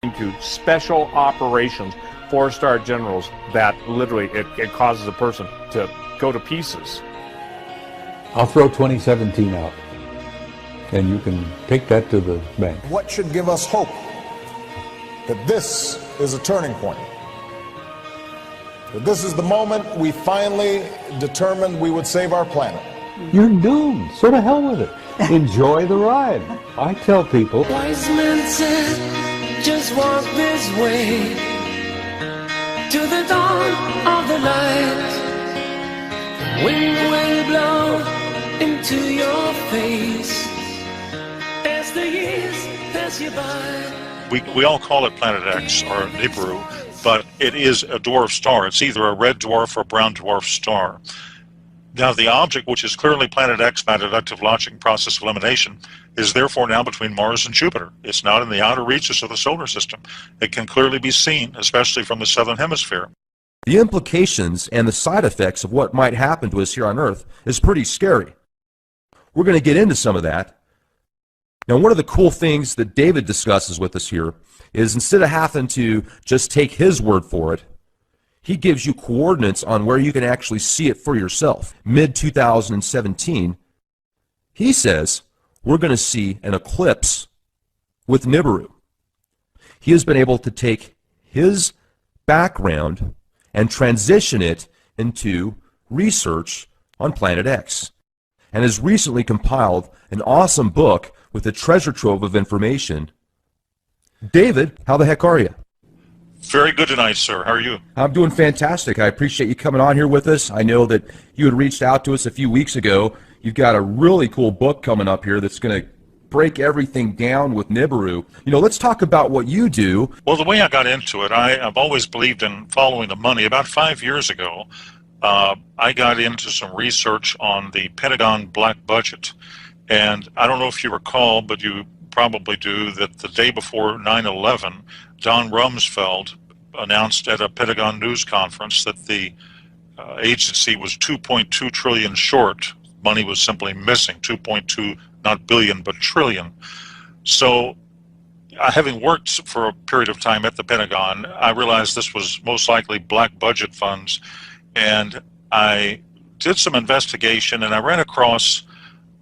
into special operations, four-star generals that literally it causes a person to go to pieces. I'll throw 2017 out, and you can take that to the bank. What should give us hope that this is a turning point? That this is the moment we finally determined we would save our planet. You're doomed. So to hell with it. Enjoy the ride. I tell people. Wise men said, just walk this way to the dawn of the light. The wind will blow into your face as the years pass you by. We all call it Planet X or Nibiru, but it is a dwarf star. It's either a red dwarf or a brown dwarf star. Now, the object, which is clearly Planet X by deductive logic and process of elimination, is therefore now between Mars and Jupiter. It's not in the outer reaches of the solar system. It can clearly be seen, especially from the southern hemisphere. The implications and the side effects of what might happen to us here on Earth is pretty scary. We're going to get into some of that. Now, one of the cool things that David discusses with us here is instead of having to just take his word for it, he gives you coordinates on where you can actually see it for yourself. Mid-2017, he says we're going to see an eclipse with Nibiru. He has been able to take his background and transition it into research on Planet X, and has recently compiled an awesome book with a treasure trove of information. David, how the heck are you? Very good tonight, sir. How are you? I'm doing fantastic. I appreciate you coming on here with us. I know that you had reached out to us a few weeks ago. You've got a really cool book coming up here that's going to break everything down with Nibiru. You know, let's talk about what you do. Well, the way I got into it, I've always believed in following the money. About 5 years ago, I got into some research on the Pentagon black budget. And I don't know if you recall, but you probably do, that the day before 9/11, Don Rumsfeld announced at a Pentagon news conference that the agency was 2.2 trillion short. Money was simply missing, 2.2, not billion, but trillion. So having worked for a period of time at the Pentagon, I realized this was most likely black budget funds. And I did some investigation, and I ran across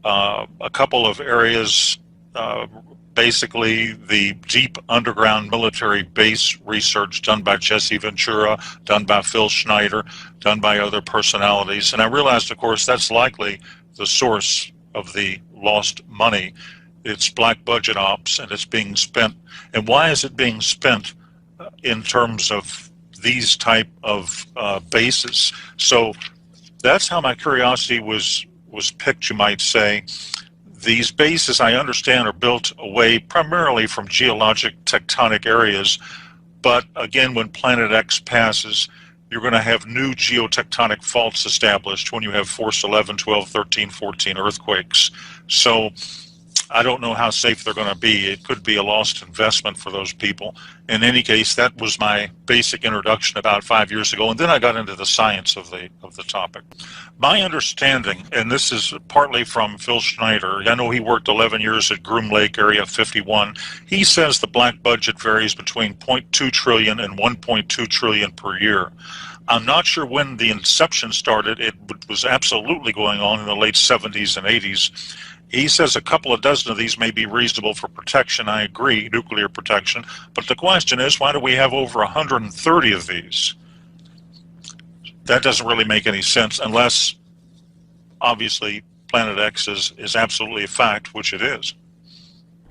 a couple of areas, basically the deep underground military base research done by Jesse Ventura, done by Phil Schneider, done by other personalities. And I realized, of course, that's likely the source of the lost money. It's black budget ops, and it's being spent. And why is it being spent in terms of these type of bases? So that's how my curiosity was picked, you might say. These bases, I understand, are built away primarily from geologic tectonic areas, but again, when Planet X passes, you're going to have new geotectonic faults established when you have force 11, 12, 13, 14 earthquakes. So I don't know how safe they're going to be. It could be a lost investment for those people. In any case, that was my basic introduction about 5 years ago, and then I got into the science of the topic. My understanding, and this is partly from Phil Schneider, I know he worked 11 years at Groom Lake, Area 51. He says the black budget varies between 0.2 trillion and 1.2 trillion per year. I'm not sure when the inception started. It was absolutely going on in the late 70s and 80s. He says a couple of dozen of these may be reasonable for protection. I agree, nuclear protection. But the question is, why do we have over 130 of these? That doesn't really make any sense unless, obviously, Planet X is absolutely a fact, which it is.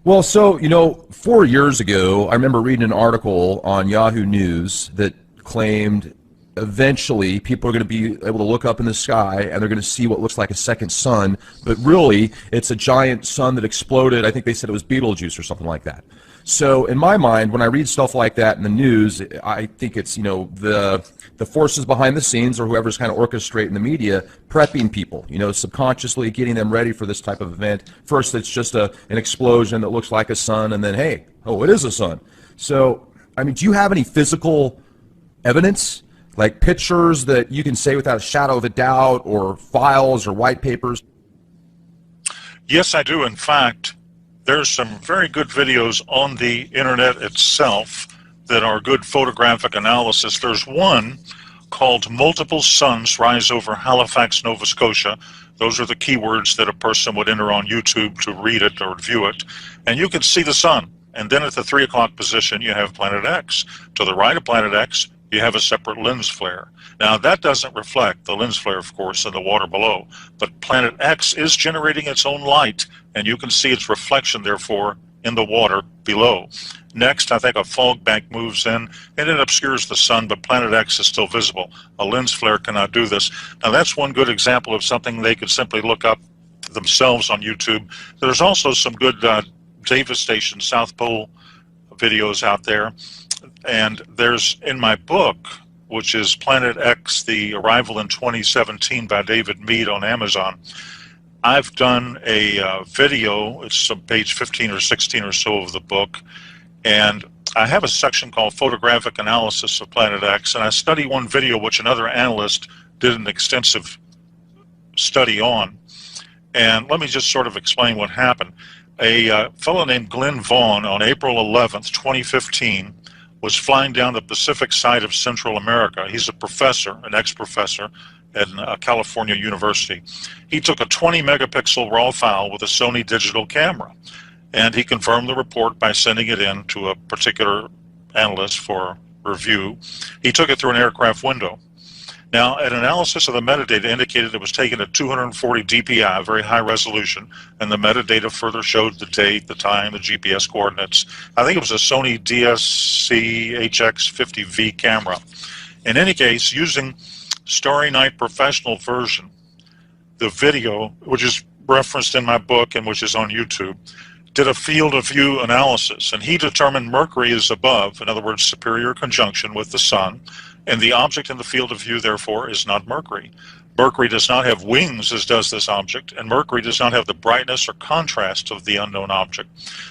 Well, so, you know, 4 years ago, I remember reading an article on Yahoo News that claimed eventually people are going to be able to look up in the sky and they're going to see what looks like a second sun, but really it's a giant sun that exploded. I think they said it was Betelgeuse or something like that. So in my mind, when I read stuff like that in the news, I think it's, you know, the forces behind the scenes or whoever's kind of orchestrating the media prepping people, you know, subconsciously getting them ready for this type of event. First, it's just an explosion that looks like a sun, and then, hey, oh, it is a sun. So, I mean, do you have any physical evidence, like pictures that you can say without a shadow of a doubt, or files or white papers? Yes, I do. In fact, there's some very good videos on the internet itself that are good photographic analysis. There's one called Multiple Suns Rise Over Halifax, Nova Scotia. Those are the keywords that a person would enter on YouTube to read it or view it. And you can see the sun. And then at the 3 o'clock position, you have Planet X. To the right of Planet X, you have a separate lens flare. Now, that doesn't reflect the lens flare, of course, in the water below. But Planet X is generating its own light, and you can see its reflection, therefore, in the water below. Next, I think a fog bank moves in, and it obscures the sun, but Planet X is still visible. A lens flare cannot do this. Now, that's one good example of something they could simply look up themselves on YouTube. There's also some good Davis Station South Pole videos out there. And there's, in my book, which is Planet X, The Arrival in 2017 by David Mead on Amazon, I've done a video. It's on page 15 or 16 or so of the book, and I have a section called Photographic Analysis of Planet X, and I study one video which another analyst did an extensive study on. And let me just sort of explain what happened. A fellow named Glenn Vaughn on April 11th, 2015, was flying down the Pacific side of Central America. He's a professor, an ex-professor at California University. He took a 20 megapixel raw file with a Sony digital camera, and he confirmed the report by sending it in to a particular analyst for review. He took it through an aircraft window. Now, an analysis of the metadata indicated it was taken at 240 dpi, very high resolution, and the metadata further showed the date, the time, the GPS coordinates. I think it was a Sony DSC HX50V camera. In any case, using Starry Night Professional version, the video, which is referenced in my book and which is on YouTube, did a field of view analysis, and he determined Mercury is above, in other words, superior conjunction with the sun, and the object in the field of view, therefore, is not Mercury. Mercury does not have wings, as does this object, and Mercury does not have the brightness or contrast of the unknown object.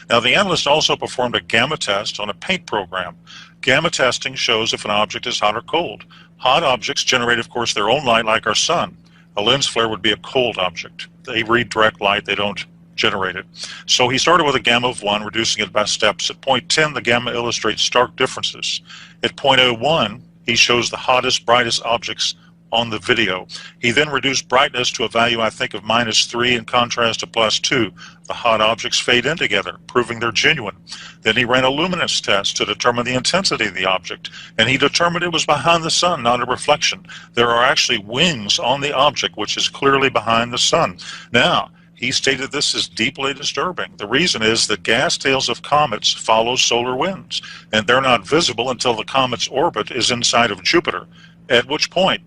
Now, the analyst also performed a gamma test on a paint program. Gamma testing shows if an object is hot or cold. Hot objects generate, of course, their own light like our sun. A lens flare would be a cold object. They read direct light, they don't generate it. So he started with a gamma of 1, reducing it by steps. At point 10, the gamma illustrates stark differences. At point 01, he shows the hottest, brightest objects on the video. He then reduced brightness to a value, I think, of -3 in contrast to +2. The hot objects fade in together, proving they're genuine. Then he ran a luminance test to determine the intensity of the object, and he determined it was behind the sun, not a reflection. There are actually wings on the object, which is clearly behind the sun. Now, he stated this is deeply disturbing. The reason is that gas tails of comets follow solar winds, and they're not visible until the comet's orbit is inside of Jupiter, at which point,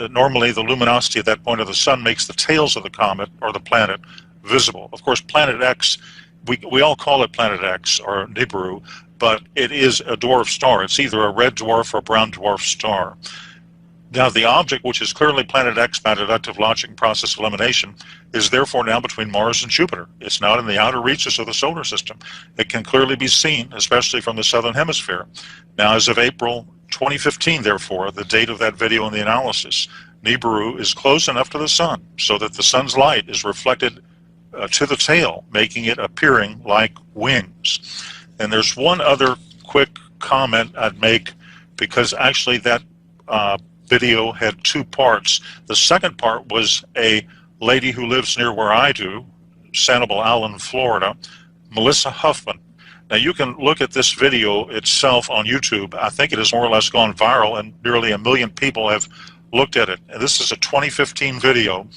normally the luminosity at that point of the sun makes the tails of the comet or the planet visible. Of course, Planet X, we all call it Planet X or Nibiru, but it is a dwarf star. It's either a red dwarf or a brown dwarf star. Now, the object, which is clearly Planet X by deductive logic and process elimination, is therefore now between Mars and Jupiter. It's not in the outer reaches of the solar system. It can clearly be seen, especially from the southern hemisphere. Now, as of April 2015, therefore, the date of that video and the analysis, Nibiru is close enough to the sun so that the sun's light is reflected to the tail, making it appearing like wings. And there's one other quick comment I'd make, because actually that video had 2 parts. The second part was a lady who lives near where I do, Sanibel Island, Florida, Melissa Huffman. Now, you can look at this video itself on YouTube. I think it has more or less gone viral, and nearly 1 million people have looked at it. And this is a 2015 video.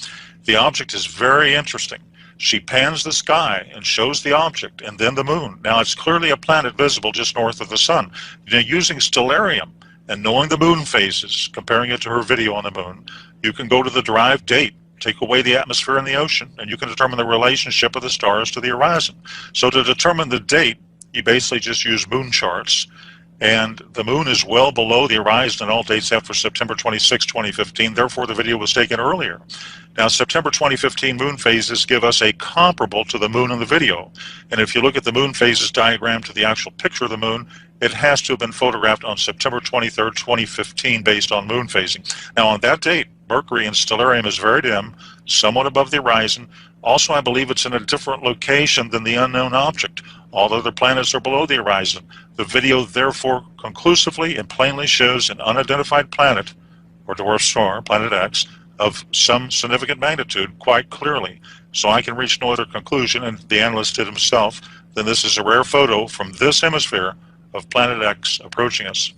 The object is very interesting. She pans the sky and shows the object and then the moon. Now, it's clearly a planet visible just north of the sun. Using stellarium and knowing the moon phases, comparing it to her video on the moon, you can go to the derived date, take away the atmosphere and the ocean, and you can determine the relationship of the stars to the horizon. So to determine the date, you basically just use moon charts, and the moon is well below the horizon in all dates after September 26, 2015. Therefore, the video was taken earlier. Now, September 2015 moon phases give us a comparable to the moon in the video. And if you look at the moon phases diagram to the actual picture of the moon, it has to have been photographed on September 23, 2015, based on moon phasing. Now, on that date, Mercury in stellarium is very dim, somewhat above the horizon, Also, I believe it's in a different location than the unknown object. All other planets are below the horizon. The video therefore conclusively and plainly shows an unidentified planet, or dwarf star, planet X, of some significant magnitude quite clearly. So I can reach no other conclusion, and the analyst did himself, than this is a rare photo from this hemisphere of planet X approaching us.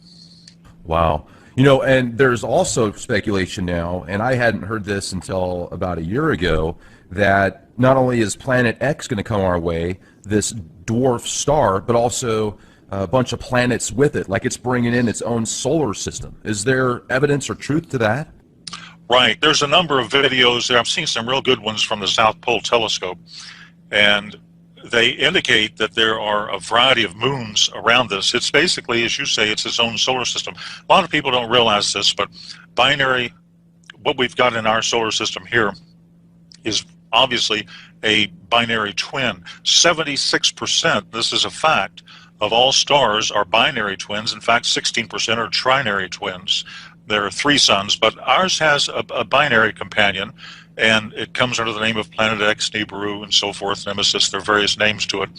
Wow. You know, and there's also speculation now, and I hadn't heard this until about a year ago, that not only is Planet X going to come our way, this dwarf star, but also a bunch of planets with it, like it's bringing in its own solar system. Is there evidence or truth to that? Right. There's a number of videos there. I've seen some real good ones from the South Pole Telescope, and they indicate that there are a variety of moons around this. It's basically, as you say, it's its own solar system. A lot of people don't realize this, but binary, what we've got in our solar system here is obviously a binary twin. 76%, this is a fact, of all stars are binary twins. In fact, 16% are trinary twins. There are three suns, but ours has a binary companion, and it comes under the name of Planet X, Nibiru, and so forth, Nemesis. There are various names to it.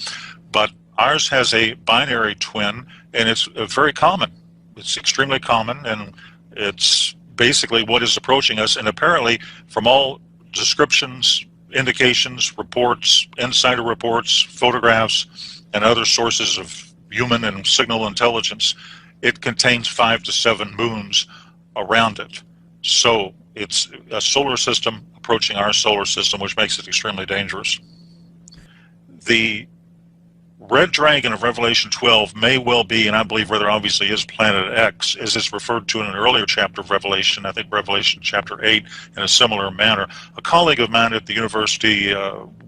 But ours has a binary twin, and it's very common. It's extremely common, and it's basically what is approaching us. And apparently, from all descriptions, indications, reports, insider reports, photographs, and other sources of human and signal intelligence, it contains 5 to 7 moons around it. So it's a solar system approaching our solar system, which makes it extremely dangerous. The red dragon of Revelation 12 may well be, and I believe rather obviously is, Planet X, as is referred to in an earlier chapter of Revelation, I think Revelation chapter 8, in a similar manner. A colleague of mine at the university,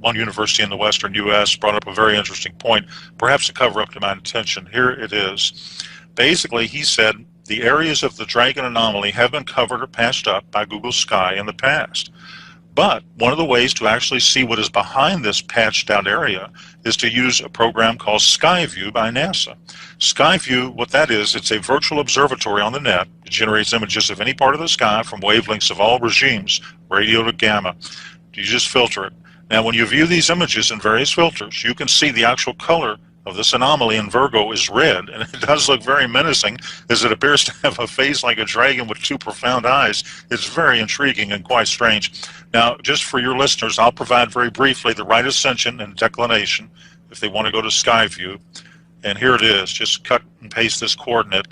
one university in the western U.S., brought up a very interesting point, perhaps a cover-up to my intention. Here it is. Basically, he said, the areas of the dragon anomaly have been covered or patched up by Google Sky in the past. But one of the ways to actually see what is behind this patched out area is to use a program called Skyview by NASA. Skyview, what that is, it's a virtual observatory on the net. It generates images of any part of the sky from wavelengths of all regimes, radio to gamma. You just filter it. Now, when you view these images in various filters, you can see the actual color of this anomaly in Virgo is red, and it does look very menacing, as it appears to have a face like a dragon with 2 profound eyes. It's very intriguing and quite strange. Now, just for your listeners, I'll provide very briefly the right ascension and declination if they want to go to Skyview. And here it is. Just cut and paste this coordinate.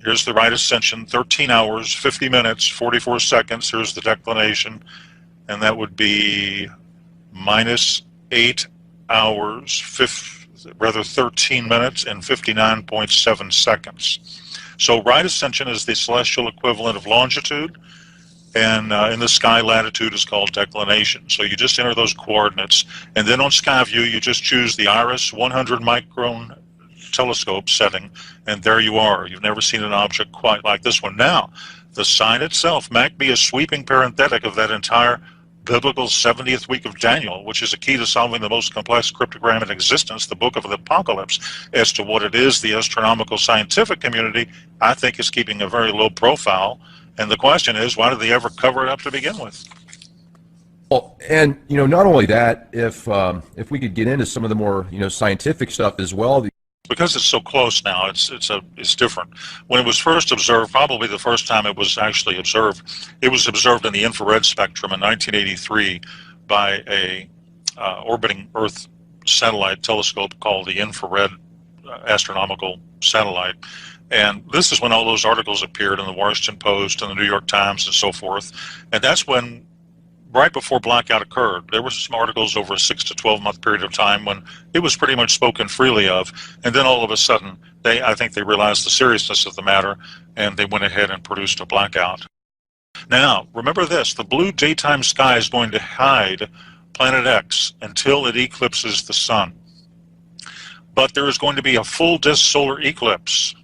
Here's the right ascension, 13 hours, 50 minutes, 44 seconds. Here's the declination, and that would be minus 8 hours, 13 minutes and 59.7 seconds. So right ascension is the celestial equivalent of longitude, and in the sky latitude is called declination. So you just enter those coordinates, and then on Skyview you just choose the Iris 100 micron telescope setting, and there you are. You've never seen an object quite like this one. Now, the sign itself might be a sweeping parenthetic of that entire biblical 70th week of Daniel, which is a key to solving the most complex cryptogram in existence, the Book of the Apocalypse. As to what it is, the astronomical scientific community, I think, is keeping a very low profile. And the question is, why did they ever cover it up to begin with? Well, and not only that, if we could get into some of the more scientific stuff as well. Because it's so close now, it's different. When it was first observed, probably the first time it was actually observed, it was observed in the infrared spectrum in 1983 by a orbiting Earth satellite telescope called the Infrared Astronomical Satellite. And this is when all those articles appeared in the Washington Post and the New York Times and so forth. And that's when, right before blackout occurred, there were some articles over a 6 to 12 month period of time when it was pretty much spoken freely of, and then all of a sudden I think they realized the seriousness of the matter, and they went ahead and produced a blackout. Now remember this, the blue daytime sky is going to hide Planet X until it eclipses the sun, but there is going to be a full disk solar eclipse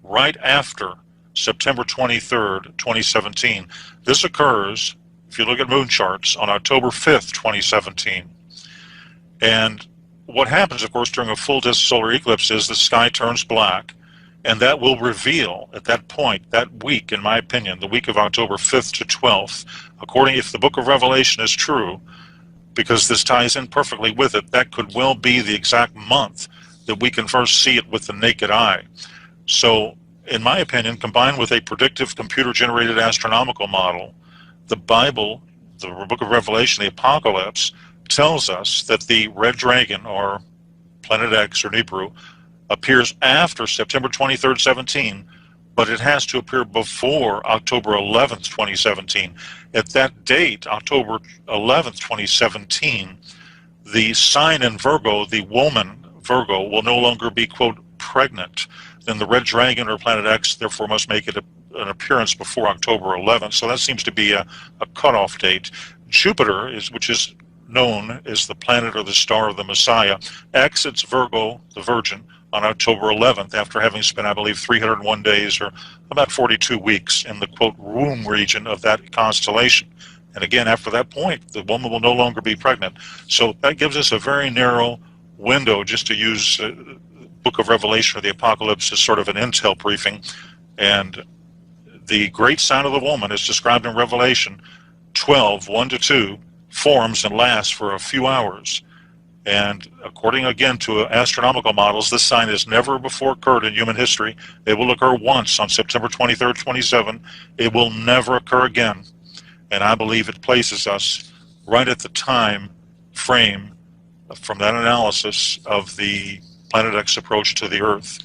right after September 23rd, 2017. This occurs, if you look at moon charts, on October 5th, 2017. And what happens, of course, during a full disk solar eclipse is the sky turns black, and that will reveal at that point, that week, in my opinion, the week of October 5th to 12th, according, if the book of Revelation is true, because this ties in perfectly with it. That could well be the exact month that we can first see it with the naked eye. So, in my opinion, combined with a predictive computer-generated astronomical model, the Bible, the book of Revelation, the Apocalypse, tells us that the red dragon, or Planet X, or Nibiru, appears after September 23rd, 17, but it has to appear before October 11th, 2017. At that date, October 11th, 2017, the sign in Virgo, the woman Virgo, will no longer be, quote, pregnant. Then the red dragon, or Planet X, therefore must make it an appearance before October 11th. So that seems to be a cutoff date. Jupiter, which is known as the planet or the star of the Messiah, exits Virgo, the Virgin, on October 11th, after having spent, I believe, 301 days, or about 42 weeks, in the, quote, womb region of that constellation. And again, after that point, the woman will no longer be pregnant. So that gives us a very narrow window, just to use Book of Revelation or the Apocalypse as sort of an intel briefing. And the great sign of the woman, is described in Revelation 12, 1-2, forms and lasts for a few hours. And according, again, to astronomical models, this sign has never before occurred in human history. It will occur once on September 23rd, 27. It will never occur again. And I believe it places us right at the time frame from that analysis of the Planet X approach to the Earth.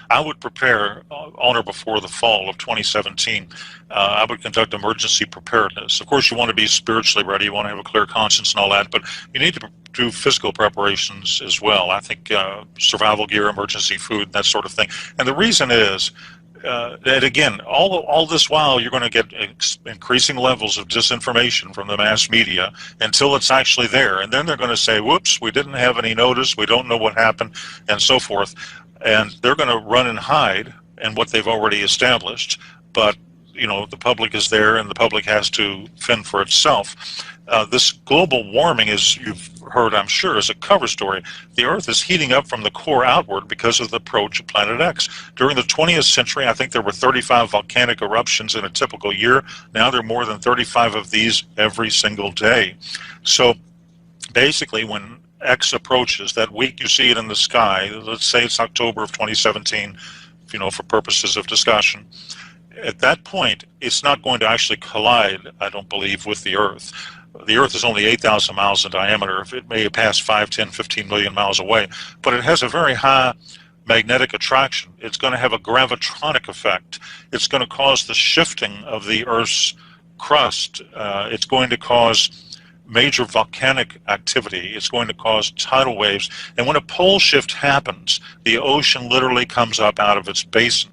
I would prepare on or before the fall of 2017. I would conduct emergency preparedness. Of course, you want to be spiritually ready. You want to have a clear conscience and all that, but you need to do physical preparations as well. I think survival gear, emergency food, that sort of thing. And the reason is that, again, all this while you're going to get increasing levels of disinformation from the mass media until it's actually there. And then they're going to say, whoops, we didn't have any notice, we don't know what happened, and so forth. And they're going to run and hide in what they've already established. But, you know, the public is there, and the public has to fend for itself. This global warming, as you've heard, I'm sure, is a cover story. The Earth is heating up from the core outward because of the approach of Planet X. During the 20th century, I think there were 35 volcanic eruptions in a typical year. Now there are more than 35 of these every single day. So basically, when X approaches, that week you see it in the sky, let's say it's October of 2017, you know, for purposes of discussion, at that point, it's not going to actually collide, I don't believe, with the Earth. The Earth is only 8,000 miles in diameter. It may pass 5, 10, 15 million miles away, but it has a very high magnetic attraction. It's going to have a gravitronic effect. It's going to cause the shifting of the Earth's crust. It's going to cause major volcanic activity. It's going to cause tidal waves. And when a pole shift happens, the ocean literally comes up out of its basin.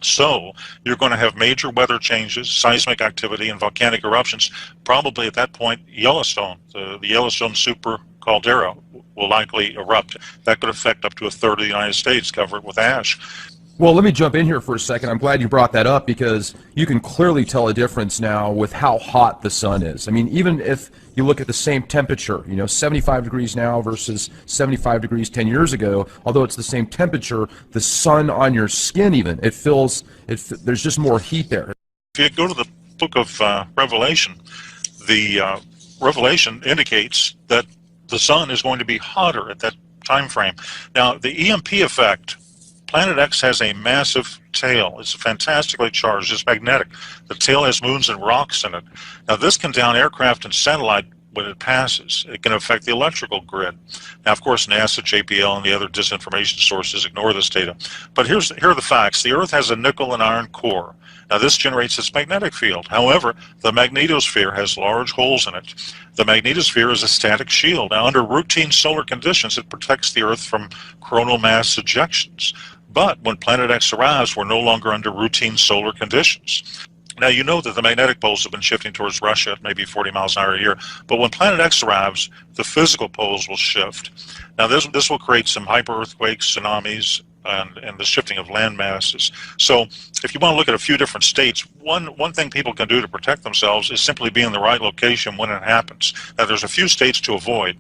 So you're going to have major weather changes, seismic activity, and volcanic eruptions. Probably at that point, Yellowstone, the Yellowstone super caldera, will likely erupt. That could affect up to a third of the United States, cover it with ash. Well, let me jump in here for a second. I'm glad you brought that up, because you can clearly tell a difference now with how hot the sun is. I mean, even if you look at the same temperature, you know, 75 degrees now versus 75 degrees 10 years ago, although it's the same temperature, the sun on your skin even, there's just more heat there. If you go to the book of Revelation, the Revelation indicates that the sun is going to be hotter at that time frame. Now, the EMP effect, Planet X has a massive tail. It's fantastically charged. It's magnetic. The tail has moons and rocks in it. Now, this can down aircraft and satellite when it passes. It can affect the electrical grid. Now, of course, NASA, JPL, and the other disinformation sources ignore this data. But here are the facts. The Earth has a nickel and iron core. Now, this generates its magnetic field. However, the magnetosphere has large holes in it. The magnetosphere is a static shield. Now, under routine solar conditions, it protects the Earth from coronal mass ejections. But when Planet X arrives, we're no longer under routine solar conditions. Now, you know that the magnetic poles have been shifting towards Russia at maybe 40 miles an hour a year. But when Planet X arrives, the physical poles will shift. Now, this will create some hyper-earthquakes, tsunamis, and the shifting of land masses. So if you want to look at a few different states, one thing people can do to protect themselves is simply be in the right location when it happens. Now, there's a few states to avoid.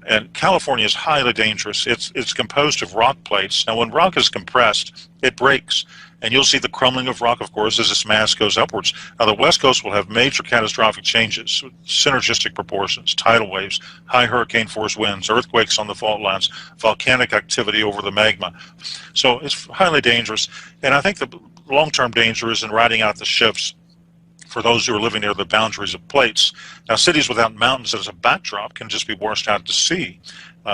And California is highly dangerous. It's composed of rock plates. Now, when rock is compressed, it breaks. And you'll see the crumbling of rock, of course, as its mass goes upwards. Now, the West Coast will have major catastrophic changes, synergistic proportions, tidal waves, high hurricane-force winds, earthquakes on the fault lines, volcanic activity over the magma. So it's highly dangerous. And I think the long-term danger is in riding out the shifts for those who are living near the boundaries of plates. Now, cities without mountains as a backdrop can just be washed out to sea.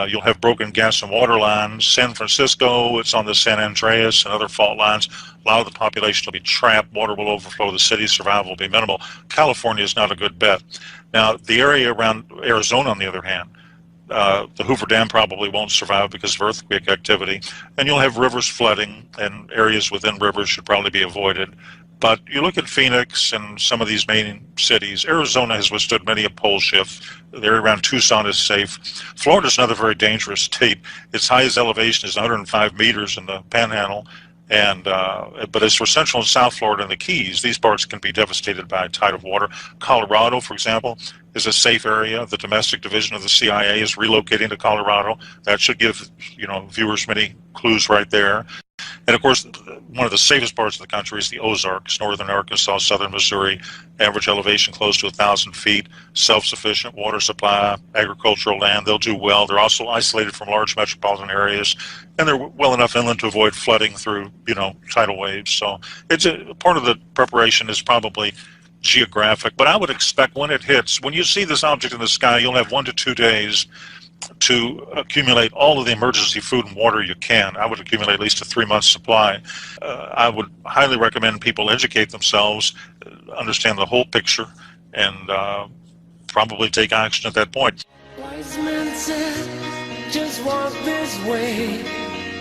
You'll have broken gas and water lines. San Francisco, it's on the San Andreas and other fault lines. A lot of the population will be trapped. Water will overflow the city. Survival will be minimal. California is not a good bet. Now, the area around Arizona, on the other hand, the Hoover Dam probably won't survive because of earthquake activity. And you'll have rivers flooding, and areas within rivers should probably be avoided. But you look at Phoenix and some of these main cities. Arizona has withstood many a pole shift. The area around Tucson is safe. Florida is another very dangerous state. Its highest elevation is 105 meters in the Panhandle. And but as for Central and South Florida and the Keys, these parts can be devastated by a tide of water. Colorado, for example, is a safe area. The domestic division of the CIA is relocating to Colorado. That should give viewers many clues right there. And of course, one of the safest parts of the country is the Ozarks, northern Arkansas, southern Missouri, average elevation close to 1,000 feet, self-sufficient water supply, agricultural land. They'll do well. They're also isolated from large metropolitan areas, and they're well enough inland to avoid flooding through, tidal waves. So it's part of the preparation is probably geographic, but I would expect when it hits, when you see this object in the sky, you'll have 1 to 2 days to accumulate all of the emergency food and water you can. I would accumulate at least a 3-month supply. I would highly recommend people educate themselves, understand the whole picture, and probably take action at that point. Wise men said, just walk this way.